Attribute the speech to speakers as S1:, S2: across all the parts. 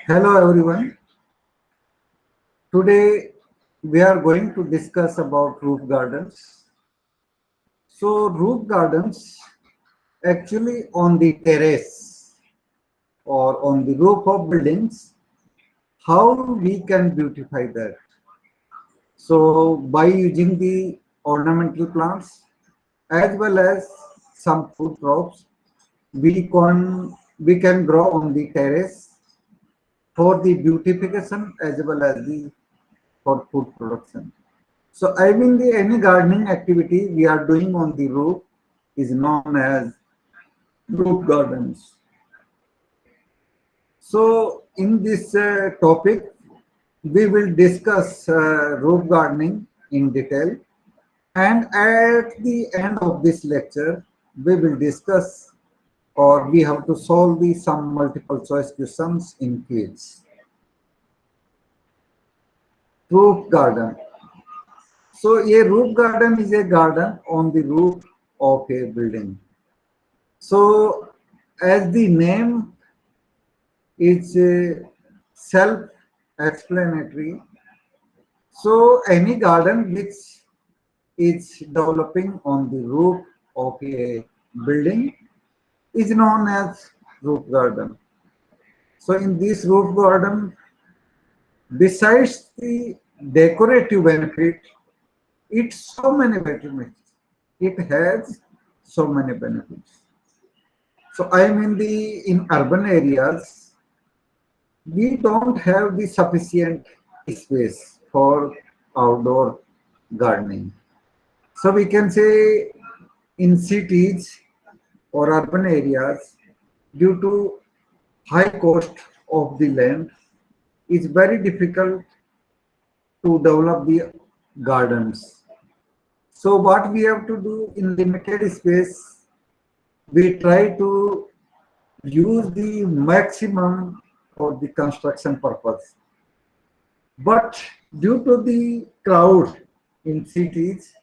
S1: Hello everyone. Today we are going to discuss about roof gardens. So roof gardens actually on the terrace or on the roof of buildings, how we can beautify that. So by using the ornamental plants as well as some food crops, we can grow on the terrace for the beautification as well as the for food production. So I mean the any gardening activity we are doing on the roof is known as roof gardens. So in this topic, we will discuss roof gardening in detail, and at the end of this lecture, we will discuss or we have to solve the some multiple choice questions in quiz. Roof garden. So a roof garden is a garden on the roof of a building. So as the name is self-explanatory, so any garden which is developing on the roof of a building is known as roof garden. So in this roof garden, besides the decorative benefit, it's so many benefits. It has so many benefits. So I am in urban areas, we don't have the sufficient space for outdoor gardening. So we can say in cities or urban areas, due to high cost of the land, it's very difficult to develop the gardens. So what we have to do in limited space, we try to use the maximum for the construction purpose. But due to the crowd in cities,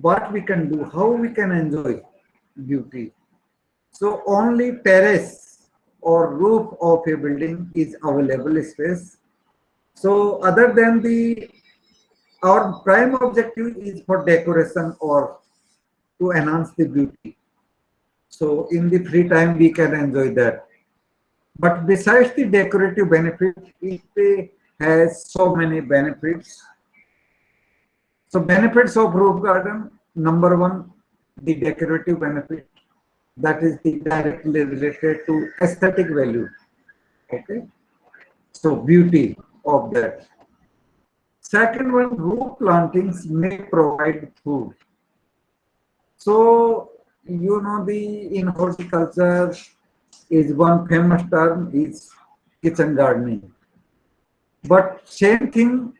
S1: what we can do, how we can enjoy beauty. So only terrace or roof of a building is available space. So other than the our prime objective is for decoration or to enhance the beauty. So in the free time we can enjoy that. But besides the decorative benefit, it has so many benefits. So benefits of roof garden, number one, the decorative benefit, that is the directly related to aesthetic value. Okay, so beauty of that. Second one, roof plantings may provide food. So you know the in horticulture is one famous term is kitchen gardening. But same thing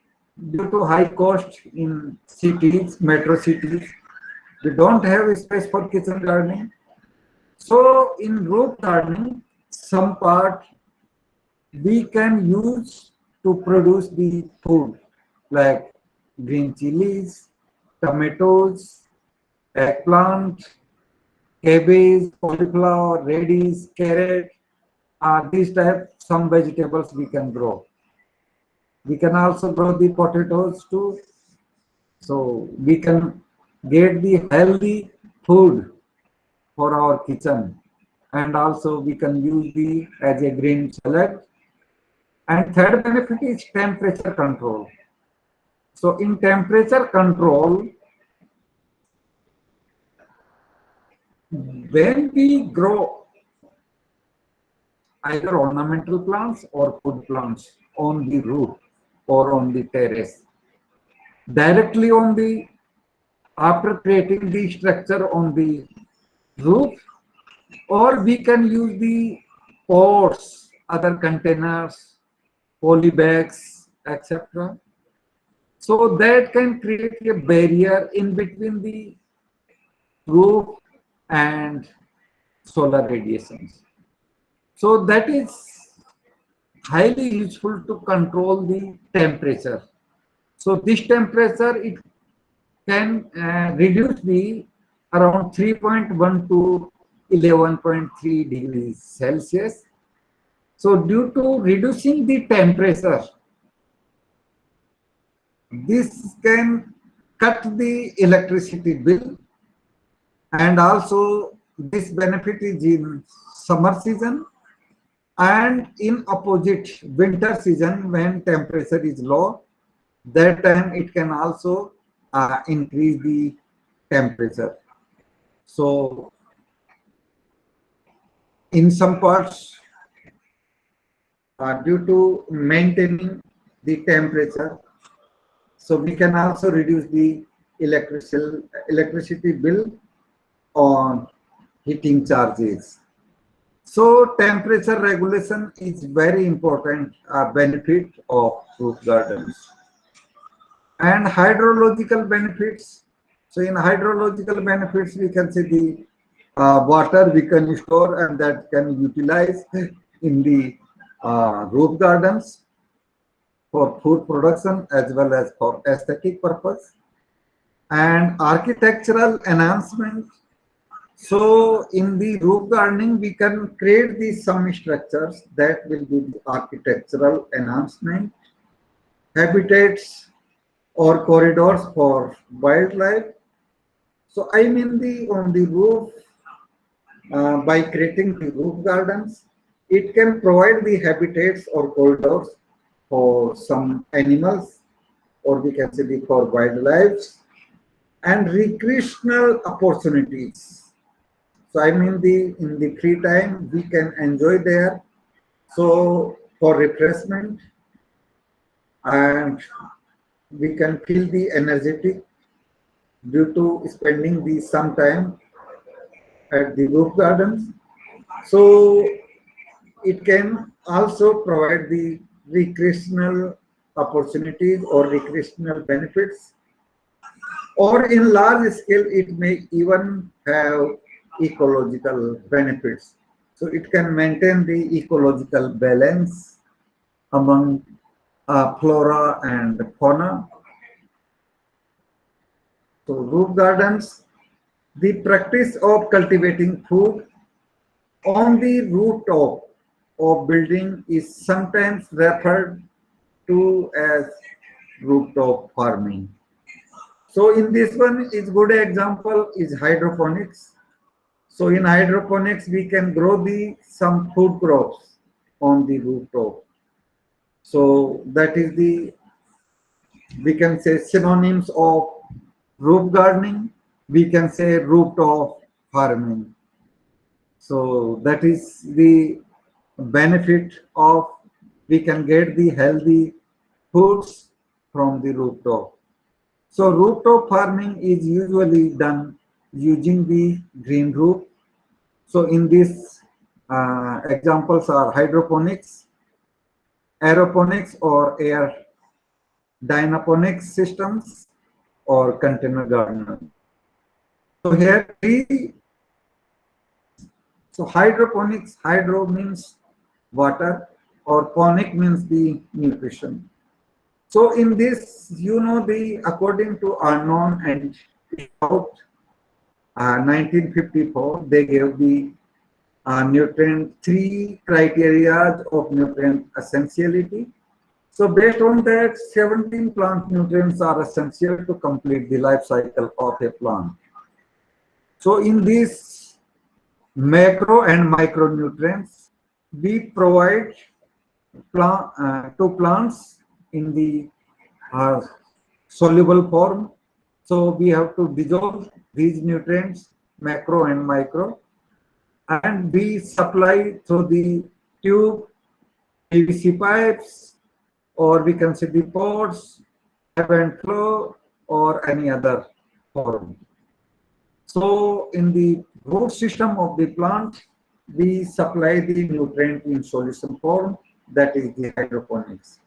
S1: due to high cost in cities, metro cities, we don't have space for kitchen gardening. So in roof gardening, some part we can use to produce the food like green chilies, tomatoes, eggplant, cabbage, cauliflower, radish, carrot, these type some vegetables we can grow. We can also grow the potatoes too. So we can get the healthy food for our kitchen, and also we can use the as a green salad. And third benefit is temperature control. So in temperature control, when we grow either ornamental plants or food plants on the roof or on the terrace, directly on the after creating the structure on the roof, or we can use the pots, other containers, poly bags, etc. So that can create a barrier in between the roof and solar radiations. So that is highly useful to control the temperature. So this temperature it can reduce the around 3.1 to 11.3 degrees Celsius. So due to reducing the temperature, this can cut the electricity bill, and also this benefit is in summer season, and in opposite winter season when temperature is low, that time it can also increase the temperature. So in some parts, due to maintaining the temperature, so we can also reduce the electricity bill on heating charges. So temperature regulation is very important benefit of roof gardens. And hydrological benefits. So in hydrological benefits, we can see the water we can store and that can utilize in the roof gardens for food production as well as for aesthetic purpose. And architectural enhancement. So in the roof gardening, we can create these some structures that will be the architectural enhancement, habitats or corridors for wildlife. So I mean the on the roof, by creating the roof gardens, it can provide the habitats or corridors for some animals, or we can say the for wildlife, and recreational opportunities. So I mean the in the free time we can enjoy there. So for refreshment, and we can feel the energetic due to spending the some time at the roof gardens. So it can also provide the recreational opportunities or recreational benefits, or in large scale it may even have ecological benefits. So it can maintain the ecological balance among flora and fauna. So roof gardens, the practice of cultivating food on the rooftop of building is sometimes referred to as rooftop farming. So in this one is good example is hydroponics. So in hydroponics we can grow the some food crops on the rooftop. So that is the, we can say, synonyms of roof gardening. We can say rooftop farming. So that is the benefit of, we can get the healthy foods from the rooftop. So rooftop farming is usually done using the green roof. So in this examples are hydroponics, aeroponics or air dynaponics systems, or container gardening. So here so hydroponics, hydro means water, or ponic means the nutrition. So in this, you know, the according to Arnon and Stout, 1954, they gave the nutrient, three criteria of nutrient essentiality. So based on that, 17 plant nutrients are essential to complete the life cycle of a plant. So in these macro and micronutrients, we provide to plants in the soluble form. So we have to dissolve these nutrients, macro and micro, and we supply through the tube, PVC pipes, or we can say the pods, ebb and flow, or any other form. So in the root system of the plant, we supply the nutrient in solution form, that is the hydroponics.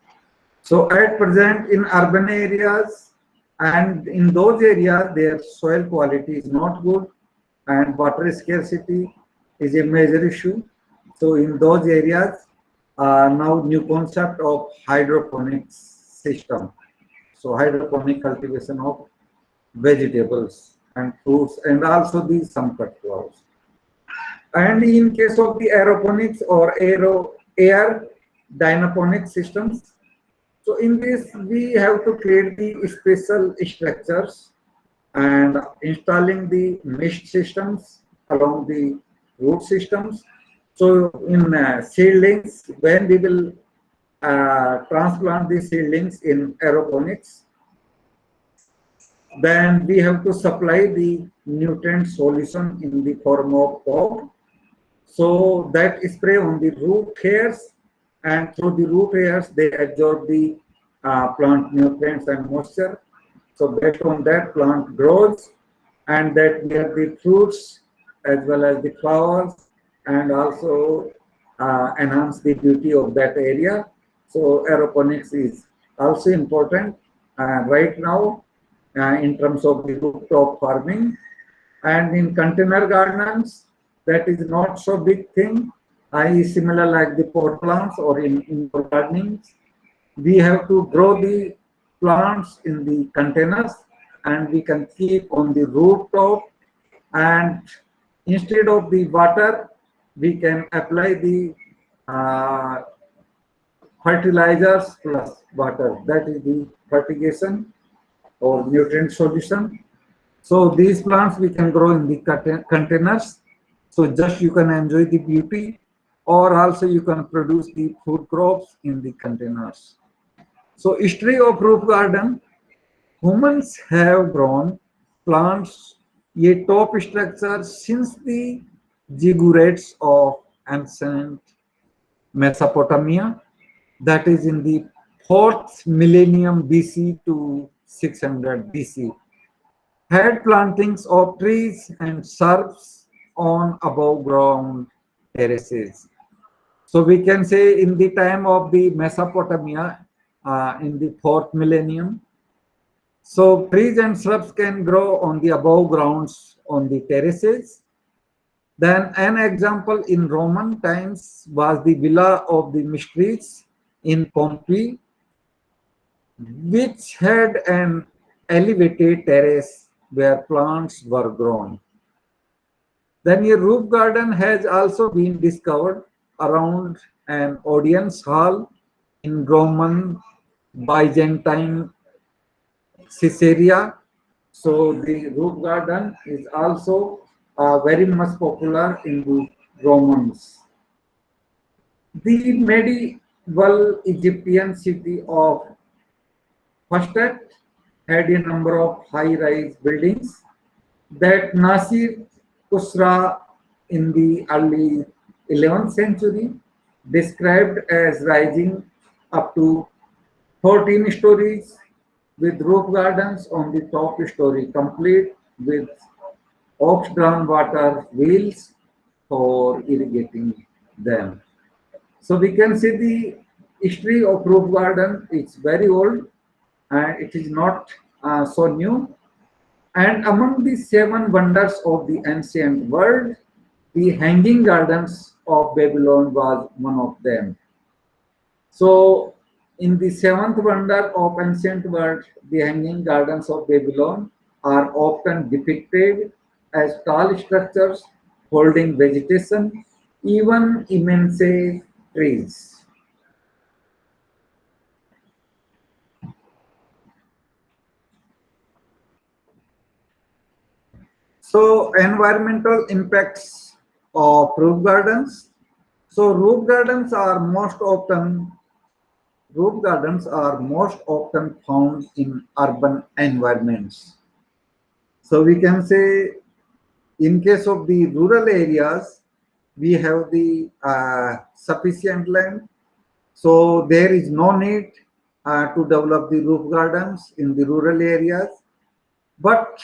S1: So at present in urban areas, and in those areas their soil quality is not good and water scarcity is a major issue. So in those areas, now new concept of hydroponics system. So hydroponic cultivation of vegetables and fruits, and also the some cut flowers. And in case of the aeroponics or air dynaponic systems. So in this, we have to create the special structures and installing the mesh systems along the root systems. So in seedlings, when we will transplant the seedlings in aeroponics, then we have to supply the nutrient solution in the form of fog. So that spray on the root hairs, and through the root hairs they absorb the plant nutrients and moisture. So based on that, plant grows, and that bear the fruits as well as the flowers, and also enhance the beauty of that area. So aeroponics is also important right now in terms of the rooftop farming. And in container gardens, that is not so big thing. I similar like the pot plants or in indoor gardening. We have to grow the plants in the containers, and we can keep on the rooftop, and instead of the water we can apply the uh, fertilizers plus water. That is the fertigation or nutrient solution. So these plants we can grow in the containers. So just you can enjoy the beauty, or also you can produce the food crops in the containers. So history of roof garden, humans have grown plants a top structure since the ziggurats of ancient Mesopotamia, that is in the 4th millennium BC to 600 BC. Had plantings of trees and shrubs on above ground terraces. So we can say in the time of the Mesopotamia, in the 4th millennium, so trees and shrubs can grow on the above grounds on the terraces. Then an example in Roman times was the Villa of the Mysteries in Pompeii, which had an elevated terrace where plants were grown. Then a roof garden has also been discovered around an audience hall in Roman Byzantine Caesarea. So the roof garden is also very much popular in the Romans. The medieval Egyptian city of Fustat had a number of high-rise buildings that Nasir Khusra in the early 11th century described as rising up to 14 stories with roof gardens on the top story, complete with ox-drawn water wheels for irrigating them. So we can see the history of roof garden. It's very old and it is not so new. And among the 7 wonders of the ancient world, the Hanging Gardens of Babylon was one of them. So in the 7th wonder of ancient world, the Hanging Gardens of Babylon are often depicted as tall structures holding vegetation, even immense trees. So environmental impacts of roof gardens. So roof gardens are most often found in urban environments. So we can say in case of the rural areas, we have the sufficient land. So there is no need to develop the roof gardens in the rural areas. But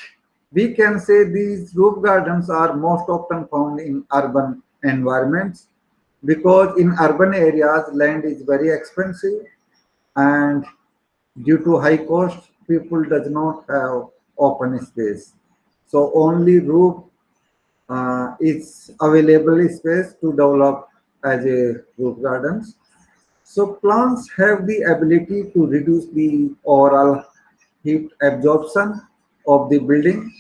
S1: we can say these roof gardens are most often found in urban environments, because in urban areas land is very expensive, and due to high cost people does not have open space. So only roof is available space to develop as a roof gardens. So plants have the ability to reduce the overall heat absorption of the building,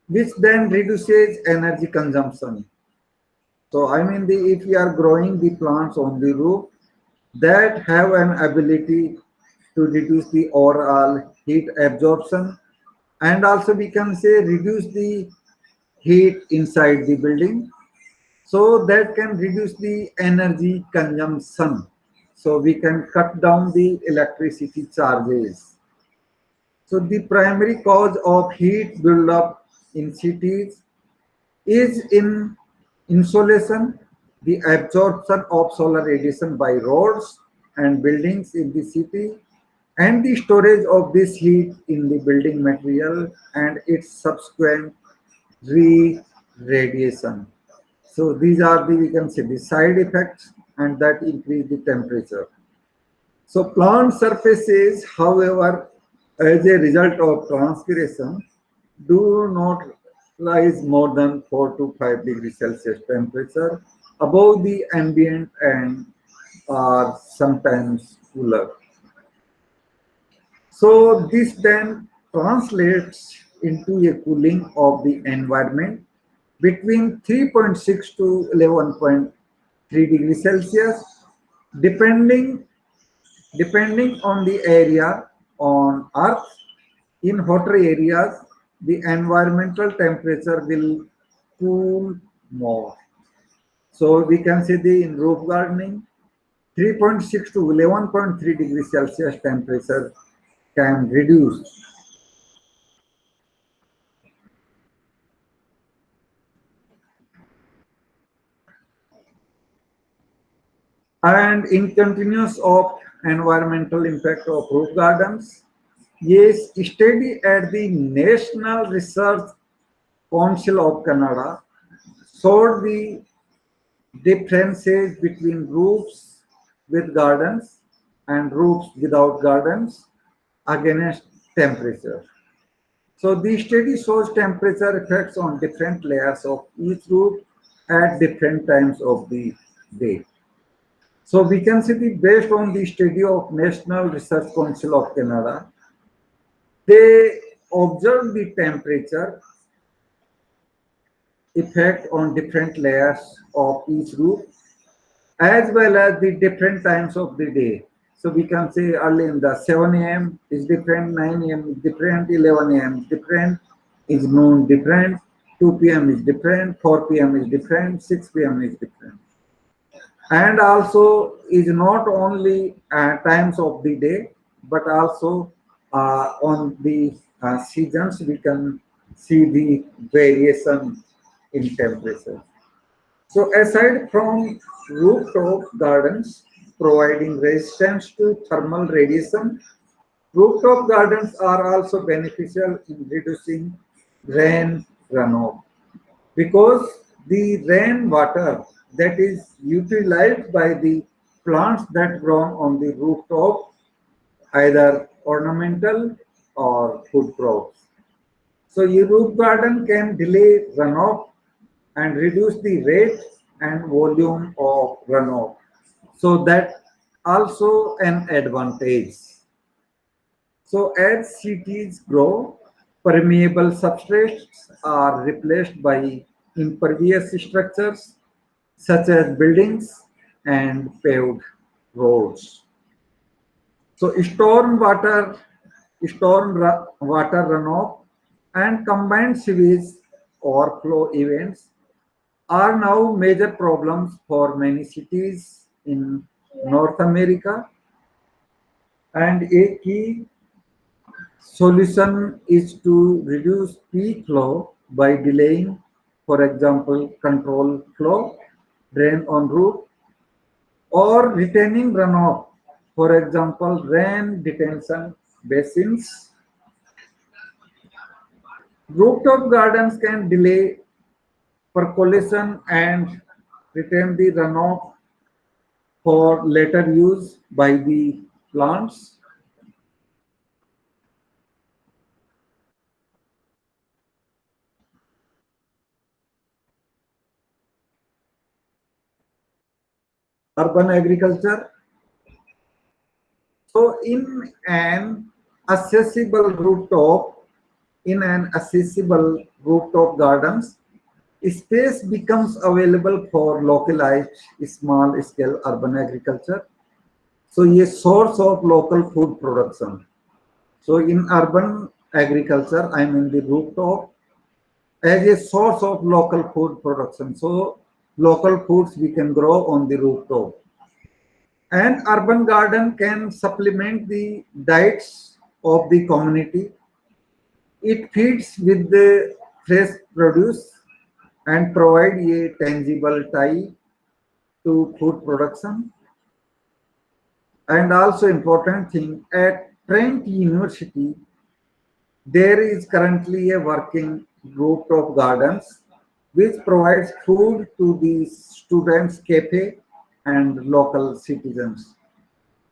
S1: which then reduces energy consumption. So I mean, if we are growing the plants on the roof that have an ability to reduce the overall heat absorption, and also we can say reduce the heat inside the building, so that can reduce the energy consumption, so we can cut down the electricity charges. So the primary cause of heat buildup in cities is in insulation, the absorption of solar radiation by roads and buildings in the city, and the storage of this heat in the building material and its subsequent re-radiation. So these are the, we can say, the side effects, and that increase the temperature. So plant surfaces, however, as a result of transpiration, do not rise more than 4 to 5 degrees Celsius temperature above the ambient and are sometimes cooler. So this then translates into a cooling of the environment between 3.6 to 11.3 degrees Celsius, depending on the area on Earth. In hotter areas, the environmental temperature will cool more. So we can see the in roof gardening, 3.6 to 11.3 degrees Celsius temperature can reduce. And in continuous of environmental impact of roof gardens, yes, study at the National Research Council of Canada showed the differences between roofs with gardens and roofs without gardens against temperature. So the study shows temperature effects on different layers of each roof at different times of the day. So we can see the based on the study of National Research Council of Canada, they observed the temperature effect on different layers of each roof as well as the different times of the day. So we can say early in the 7 a.m. is different, 9 a.m. is different, 11 a.m. is different, is noon different, 2 p.m. is different, 4 p.m. is different, 6 p.m. is different. And also is not only times of the day, but also on the seasons we can see the variation in temperature. So aside from rooftop gardens providing resistance to thermal radiation, rooftop gardens are also beneficial in reducing rain runoff, because the rainwater that is utilized by the plants that grow on the rooftop, either ornamental or food crops. So a roof garden can delay runoff and reduce the rate and volume of runoff. So that also an advantage. So as cities grow, permeable substrates are replaced by impervious structures such as buildings and paved roads. So water runoff and combined sewage overflow events are now major problems for many cities in North America, and a key solution is to reduce peak flow by delaying, for example, control flow, drain on roof, or retaining runoff, for example, rain detention basins. Rooftop gardens can delay percolation and retain the runoff for later use by the plants. Urban agriculture. So accessible rooftop, in an accessible rooftop gardens, space becomes available for localized small scale urban agriculture. So a source of local food production. So in urban agriculture, I mean the rooftop as a source of local food production. So local foods we can grow on the rooftop. An urban garden can supplement the diets of the community. It feeds with the fresh produce and provide a tangible tie to food production. And also important thing, at Trent University, there is currently a working rooftop gardens which provides food to the students cafe and local citizens.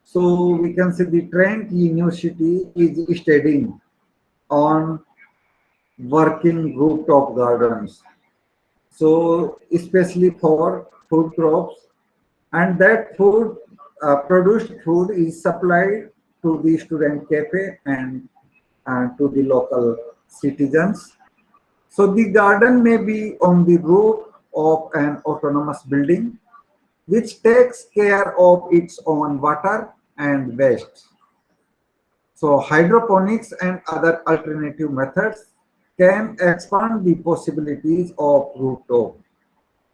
S1: So we can say the Trent University is studying on working rooftop gardens. So especially for food crops, and that food produced food is supplied to the student cafe and to the local citizens. So the garden may be on the roof of an autonomous building which takes care of its own water and waste. So hydroponics and other alternative methods can expand the possibilities of rooftop.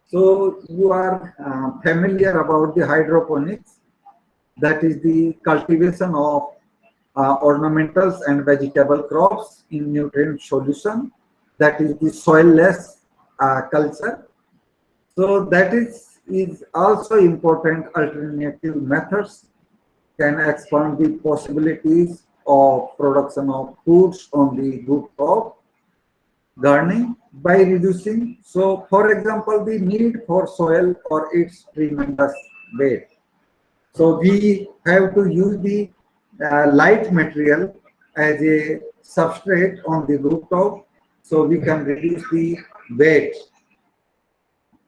S1: So you are familiar about the hydroponics, that is the cultivation of ornamentals and vegetable crops in nutrient solution, that is the soilless culture. So that is also important alternative methods can expand the possibilities of production of foods on the rooftop gardening by reducing, so for example, the need for soil for its tremendous weight. So we have to use the light material as a substrate on the rooftop so we can reduce the weight.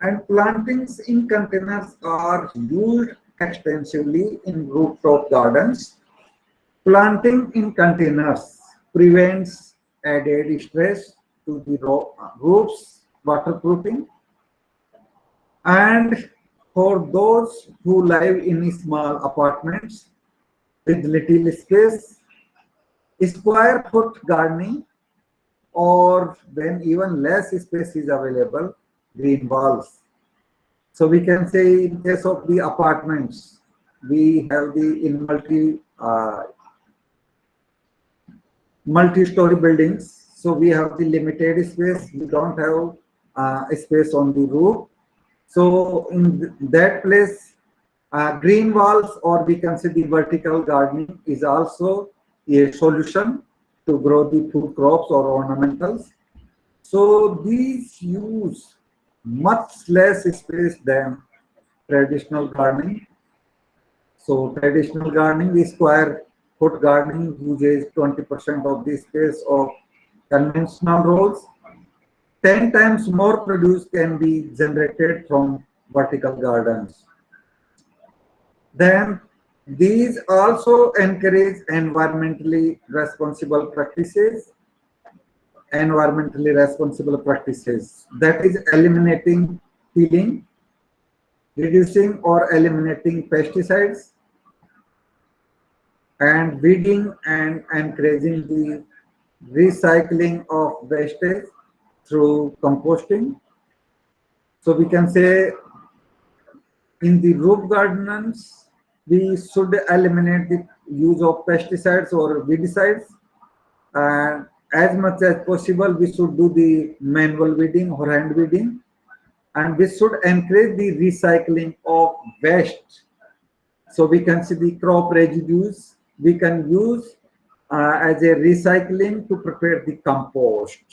S1: And plantings in containers are used extensively in rooftop gardens. Planting in containers prevents added stress to the roofs, waterproofing. And for those who live in small apartments with little space, square foot gardening, or when even less space is available, green walls. So we can say in case of the apartments, we have the in multi-story buildings. So we have the limited space. We don't have space on the roof. So in that place, green walls, or we can say the vertical gardening, is also a solution to grow the food crops or ornamentals. So these use much less space than traditional gardening. So traditional gardening is square foot gardening uses 20% of the space of conventional rows. 10 times more produce can be generated from vertical gardens. Then these also encourage environmentally responsible practices, that is eliminating peeling, reducing or eliminating pesticides, and weeding, and encouraging the recycling of wastage through composting. So we can say in the roof gardens, we should eliminate the use of pesticides or weedicides, and as much as possible we should do the manual weeding or hand weeding, and we should encourage the recycling of waste. So we can see the crop residues we can use as a recycling to prepare the compost.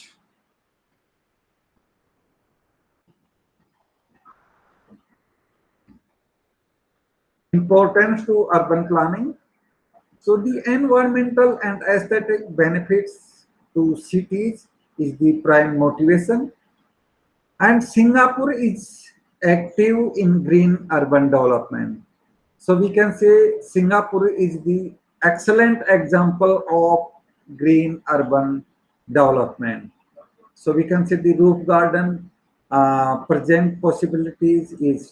S1: Importance to urban planning. So the environmental and aesthetic benefits to cities is the prime motivation. And Singapore is active in green urban development. So we can say Singapore is the excellent example of green urban development. So we can say the roof garden present possibilities is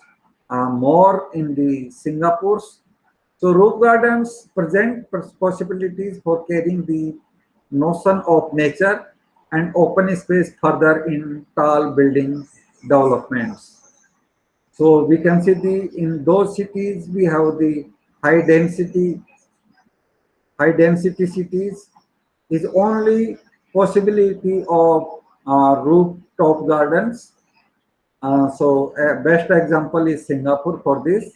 S1: more in the Singapore's. So roof gardens present possibilities for carrying the notion of nature and open space further in tall building developments. So we can see the in those cities we have the high density cities is only possibility of rooftop gardens. So a best example is Singapore for this.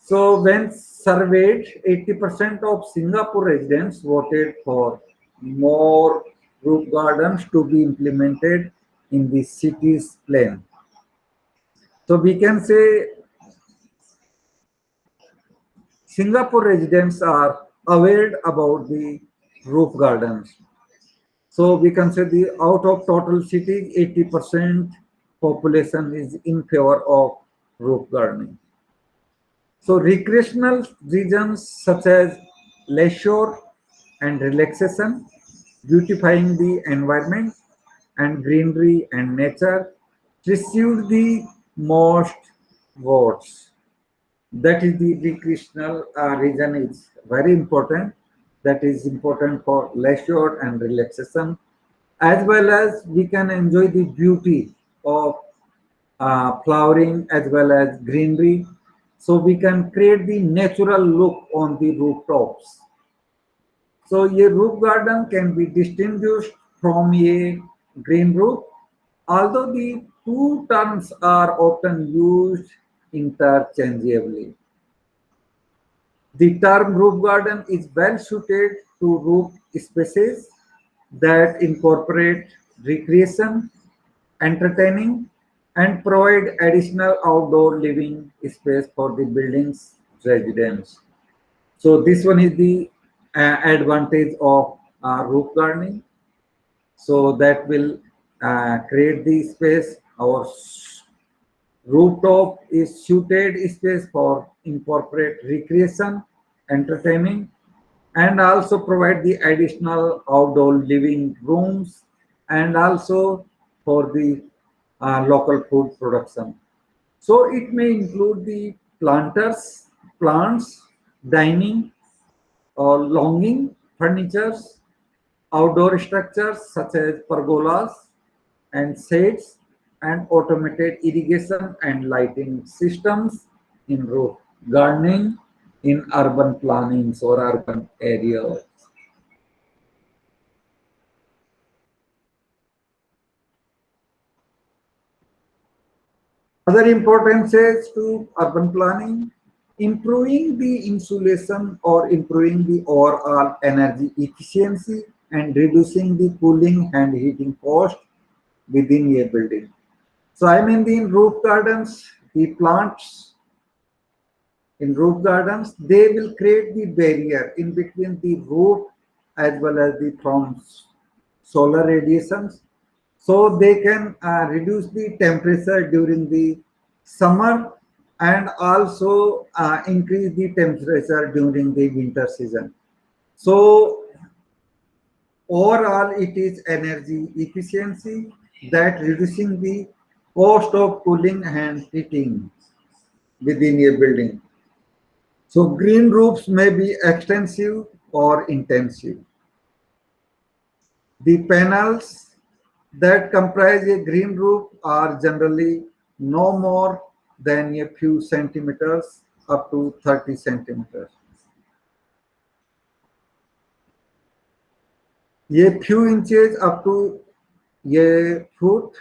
S1: So when surveyed, 80% of Singapore residents voted for more roof gardens to be implemented in the city's plan. So we can say Singapore residents are aware about the roof gardens. So we can say the out of total city, 80% population is in favor of roof gardening. So recreational regions such as leisure and relaxation, beautifying the environment and greenery and nature received the most votes. That is the recreational region is very important. That is important for leisure and relaxation, as well as we can enjoy the beauty of flowering as well as greenery. So we can create the natural look on the rooftops. So a roof garden can be distinguished from a green roof, although the two terms are often used interchangeably. The term roof garden is well suited to roof spaces that incorporate recreation, entertaining, and provide additional outdoor living space for the building's residents. So this one is the advantage of roof gardening. So that will create the space. Our rooftop is suited space for incorporate recreation, entertaining, and also provide the additional outdoor living rooms and also for the local food production. So it may include the plants, dining, or longing, furnitures, outdoor structures such as pergolas and shades, and automated irrigation and lighting systems in roof gardening in urban plannings or urban areas. Other importances to urban planning, improving the insulation or improving the overall energy efficiency and reducing the cooling and heating cost within a building. So I mean the in roof gardens, the plants in roof gardens, they will create the barrier in between the roof as well as the from solar radiations. So they can reduce the temperature during the summer and also increase the temperature during the winter season. So overall, it is energy efficiency that reducing the cost of cooling and heating within a building. So green roofs may be extensive or intensive. The panels that comprise a green roof are generally no more than a few centimeters up to 30 centimeters. A few inches up to a foot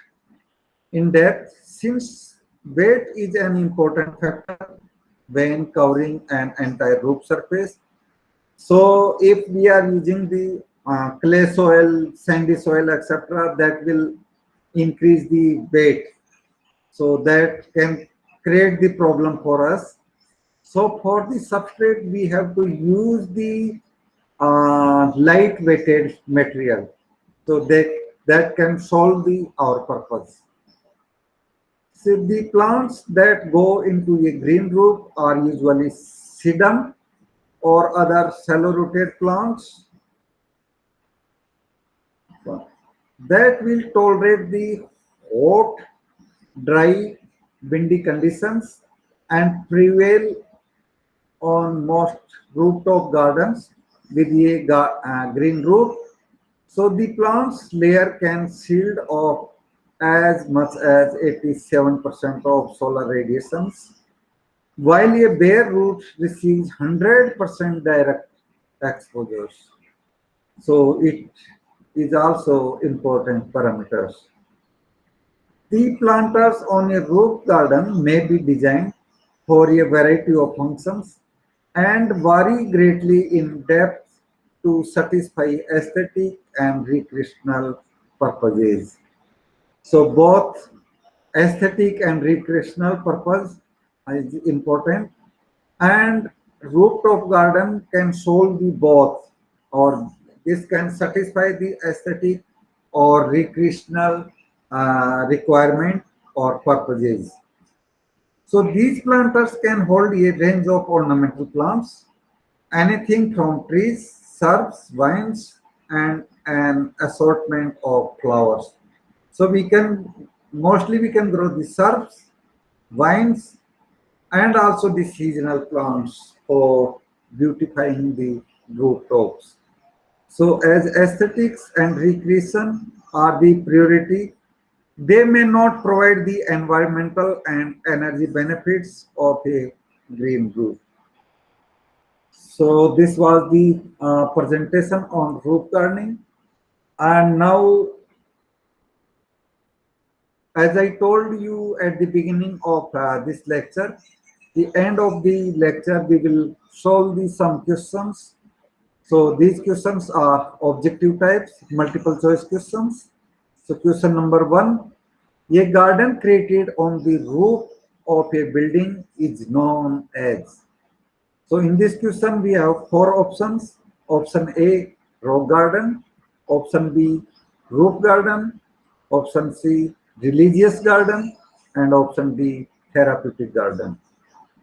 S1: in depth, since weight is an important factor when covering an entire roof surface. So if we are using the clay soil, sandy soil, etc., that will increase the weight. So that can create the problem for us. So for the substrate, we have to use the light weighted material. So that can solve our purpose. So the plants that go into a green roof are usually sedum or other shallow rooted plants that will tolerate the hot dry, windy conditions and prevail on most rooftop gardens with a green roof. So the plant's layer can shield off as much as 87% of solar radiations, while a bare root receives 100% direct exposures. So it is also important parameters. The planters on a roof garden may be designed for a variety of functions and vary greatly in depth to satisfy aesthetic and recreational purposes. So both aesthetic and recreational purpose is important, and rooftop garden can solve the both, or this can satisfy the aesthetic or recreational requirement or purposes. So these planters can hold a range of ornamental plants, anything from trees, shrubs, vines, and an assortment of flowers. So we can grow the shrubs, vines, and also the seasonal plants for beautifying the rooftops. So as aesthetics and recreation are the priority, they may not provide the environmental and energy benefits of a green roof. So this was the presentation on roof gardening. And now, as I told you at the beginning of this lecture, the end of the lecture, we will solve some questions. So these questions are objective types, multiple choice questions. So question number one, a garden created on the roof of a building is known as. So in this question, we have four options. Option A, rock garden. Option B, roof garden. Option C, religious garden. And option D, therapeutic garden.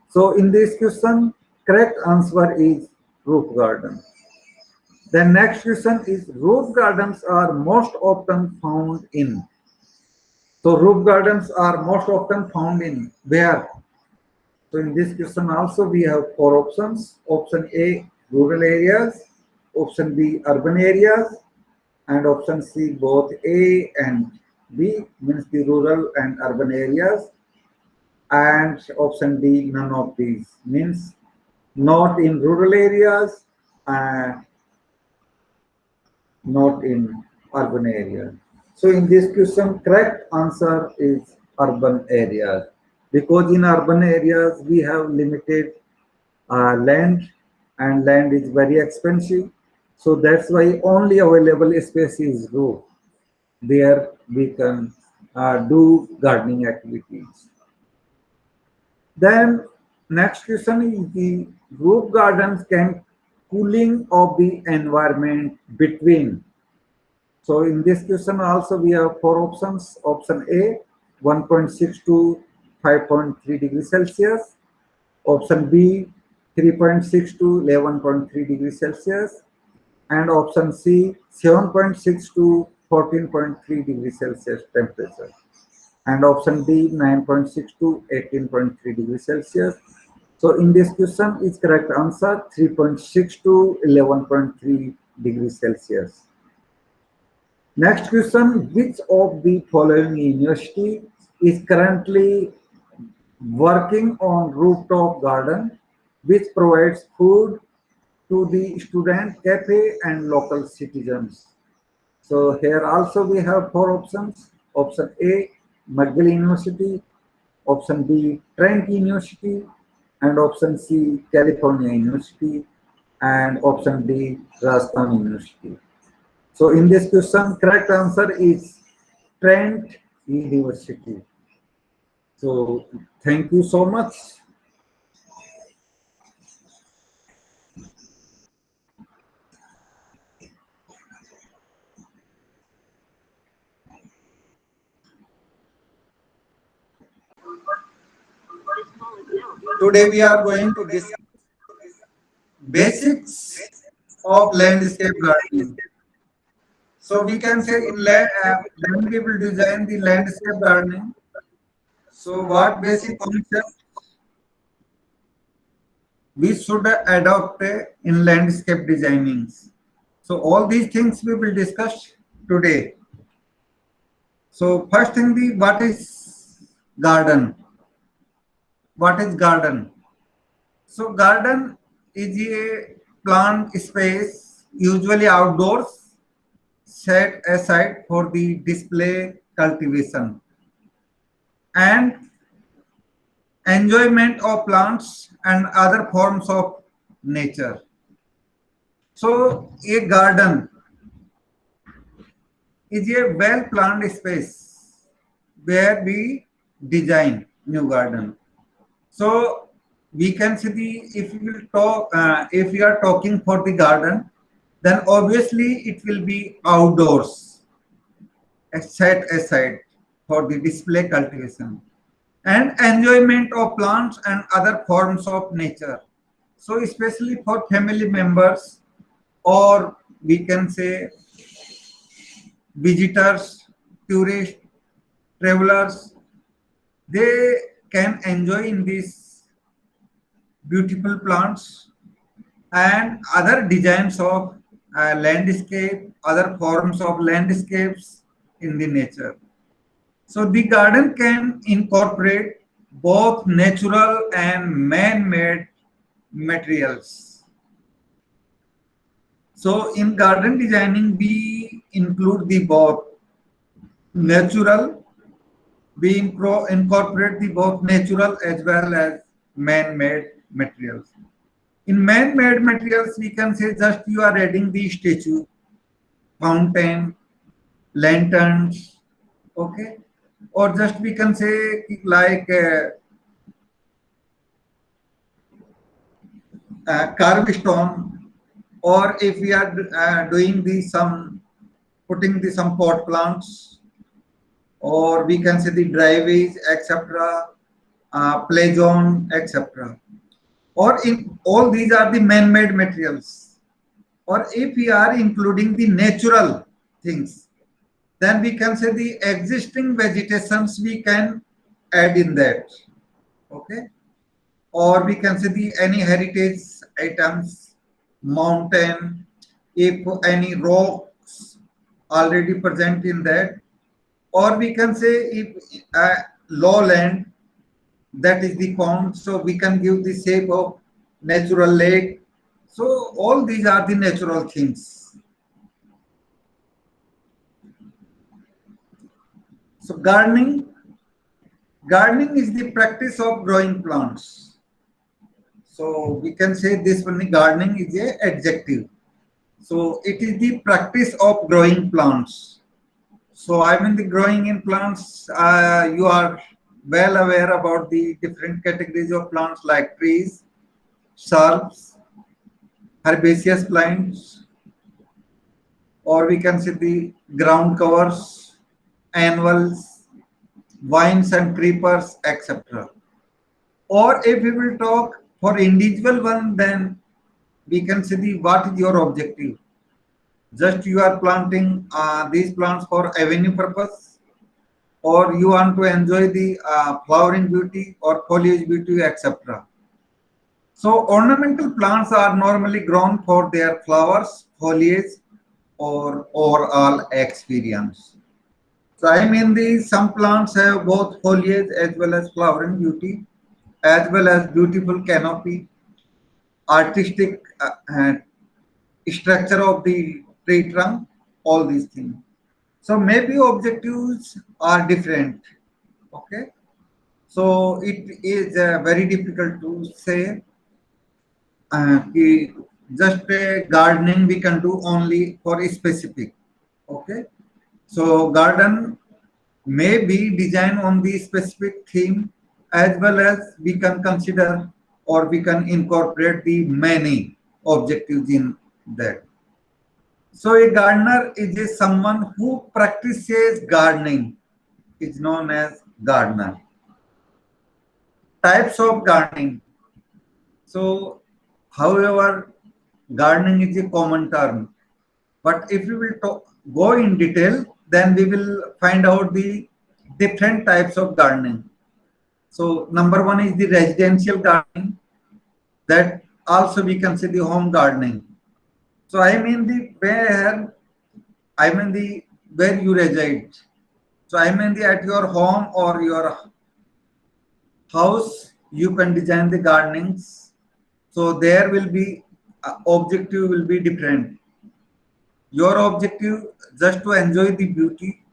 S1: So in this question, correct answer is roof garden. The next question is roof gardens are most often found in. So roof gardens are most often found in where? So in this question also we have four options. Option A, rural areas. Option B, urban areas. And option C, both A and B, means the rural and urban areas. And option D, none of these, means not in rural areas and not in urban areas. So in this question, correct answer is urban areas, because in urban areas we have limited land, and land is very expensive. So that's why only available space is roof. There we can do gardening activities. Then next question is the roof gardens can cooling of the environment between. So in this question also we have four options. Option A, 1.6 to 5.3 degrees Celsius. Option B, 3.6 to 11.3 degrees Celsius. And option C, 7.6 to 14.3 degrees Celsius temperature. And option D, 9.6 to 18.3 degrees Celsius. So in this question is correct answer 3.6 to 11.3 degrees Celsius. Next question, which of the following university is currently working on rooftop garden which provides food to the student cafe and local citizens? So here also we have four options. Option A, McGill University. Option B, Trent University. And option C, California University. And option D, Rajasthan University. So in this question, correct answer is Trent University. So thank you so much. Today we are going to discuss basics of landscape gardening. So we can say in land we will design the landscape gardening. So what basic concept we should adopt in landscape designing? So all these things we will discuss today. So first thing, the what is garden? What is garden? So garden is a plant space, usually outdoors, set aside for the display, cultivation, and enjoyment of plants and other forms of nature. So a garden is a well-planned space where we design new garden. So we can see the if we will talk if we are talking for the garden, then obviously it will be outdoors, set aside for the display cultivation and enjoyment of plants and other forms of nature. So especially for family members, or we can say visitors, tourists, travelers, they can enjoy in these beautiful plants and other designs of landscape, other forms of landscapes in the nature. So the garden can incorporate both natural and man-made materials. So in garden designing, we include the both natural, incorporate the both natural as well as man-made materials. In man-made materials, we can say just you are adding the statue, fountain, lanterns, okay, or just we can say like carved stone, or if we are doing the some putting the some pot plants, or we can say the driveways, etc., play zone, etc. Or in all these are the man-made materials. Or if we are including the natural things, then we can say the existing vegetations we can add in that. Okay. Or we can say the any heritage items, mountain, if any rocks already present in that, or we can say if lowland, that is the pond, so we can give the shape of natural lake. So all these are the natural things. So gardening is the practice of growing plants. So we can say this one, gardening is a adjective. So it is the practice of growing plants. So I mean the growing in plants, you are well aware about the different categories of plants like trees, shrubs, herbaceous plants, or we can say the ground covers, annuals, vines and creepers, etc. Or if we will talk for individual one, then we can say the what is your objective. Just you are planting these plants for avenue purpose, or you want to enjoy the flowering beauty or foliage beauty, etc. So ornamental plants are normally grown for their flowers, foliage, or overall experience. So I mean the some plants have both foliage as well as flowering beauty, as well as beautiful canopy, artistic structure of the tree trunk, all these things. So maybe objectives are different. Okay. So it is very difficult to say कि just gardening we can do only for a specific. Okay. So garden may be designed on the specific theme, as well as we can consider or we can incorporate the many objectives in that. So a gardener is a someone who practices gardening, is known as gardener. Types of gardening. So however, gardening is a common term, but if we will go in detail, then we will find out the different types of gardening. So number one is the residential gardening. That also we can say the home gardening. So I mean the where you reside. So I mean the at your home or your house you can design the gardenings. So there will be objective will be different. Your objective just to enjoy the beauty,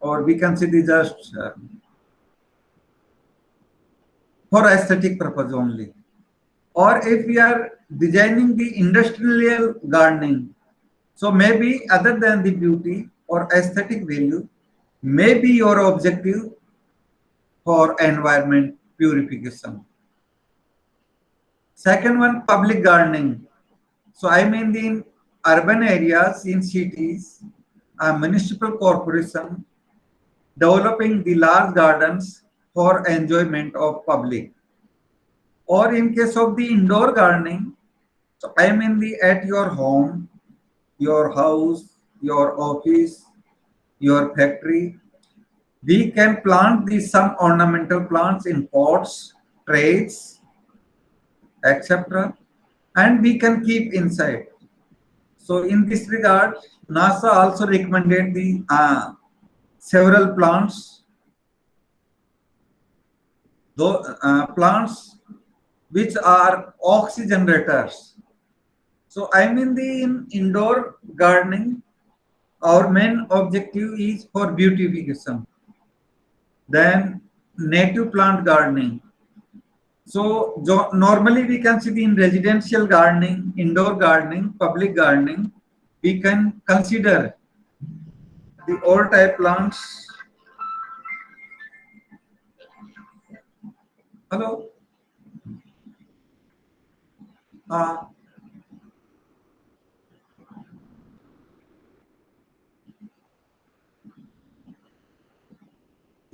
S1: or we can say the just for aesthetic purpose only. Or if we are designing the industrial gardening, so maybe other than the beauty or aesthetic value, maybe your objective for environment purification. Second one, public gardening. So I mean in urban areas, in cities, a municipal corporation developing the large gardens for enjoyment of public. Or in case of the indoor gardening, so I mean the at your home, your house, your office, your factory, we can plant these some ornamental plants in pots, trays, etc. And we can keep inside. So in this regard, NASA also recommended the several plants, though plants which are oxygen generators. So I mean the indoor gardening, our main objective is for beautification. Then native plant gardening. So normally we can see in residential gardening, indoor gardening, public gardening, we can consider the all type plants. Hello. हाँ,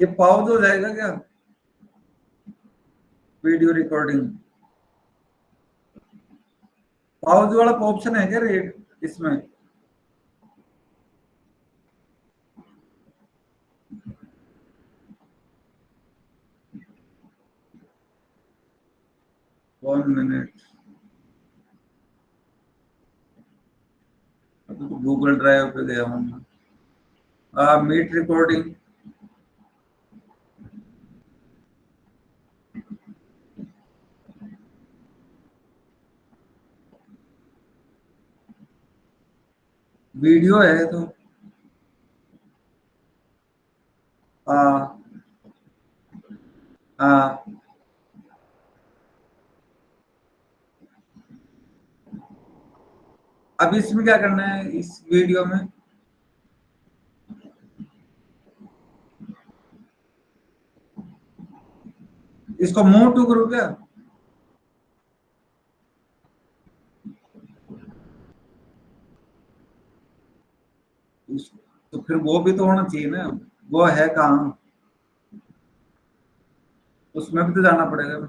S1: ये pause हो जाएगा क्या video recording? Pause वाला option है क्या rate इसमें? One minute, अभी तो गूगल ड्राइव पे गया हूँ। मीट रिकॉर्डिंग, वीडियो है तो हाँ हाँ, अब इसमें क्या करना है इस वीडियो में? इसको मूव टू करो क्या? तो फिर वो भी तो होना चाहिए ना, वो है कहाँ? उसमें भी तो जाना पड़ेगा।